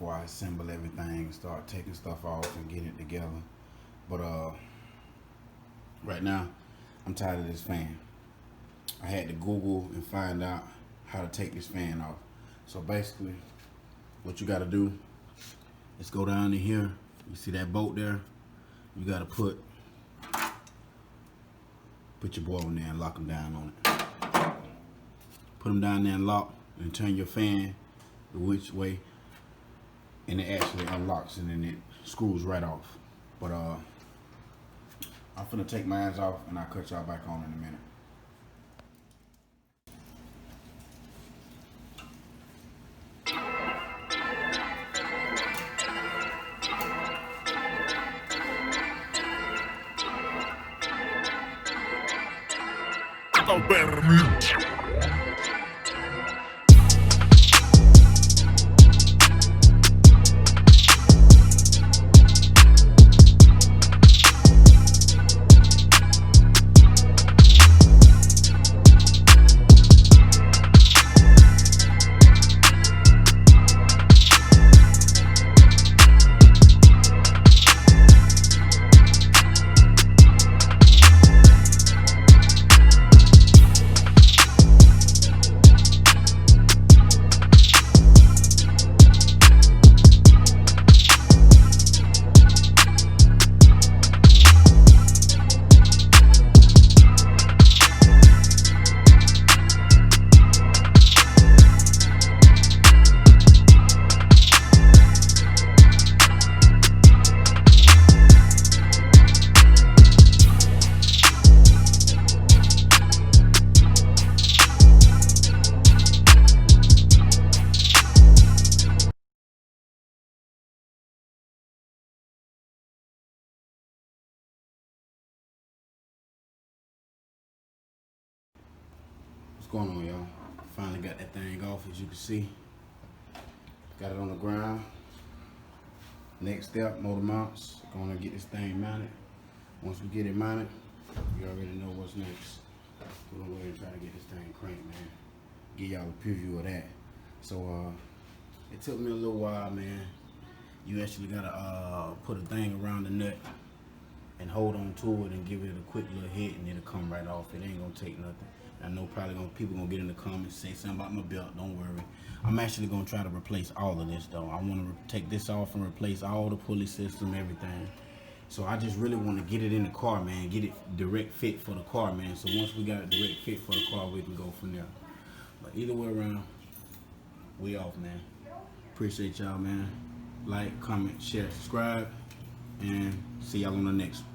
before I assemble everything, start taking stuff off and getting it together. But right now, I'm tired of this fan. I had to Google and find out how to take this fan off. So basically, what you gotta do is go down in here. You see that bolt there? You gotta put your boy on there and lock him down on it. Put him down there and lock, and turn your fan the which way, and it actually unlocks and then it screws right off. But I'm finna take my hands off and I'll cut y'all back on in a minute. What's going on, y'all? Finally got that thing off, as you can see. Got it on the ground. Next step, motor mounts. Gonna get this thing mounted. Once we get it mounted, you already know what's next. We're gonna go ahead and try to get this thing cranked, man. Give y'all a preview of that. So it took me a little while, man. You actually gotta put a thing around the nut and hold on to it and give it a quick little hit, and it'll come right off. It ain't gonna take nothing. I know probably people gonna get in the comments, say something about my belt. Don't worry. I'm actually gonna try to replace all of this though. I want to take this off and replace all the pulley system, everything. So I just really want to get it in the car, man. Get it direct fit for the car, man. So once we got a direct fit for the car, we can go from there. But either way around, we off, man. Appreciate y'all, man. Like, comment, share, subscribe, and see y'all on the next one.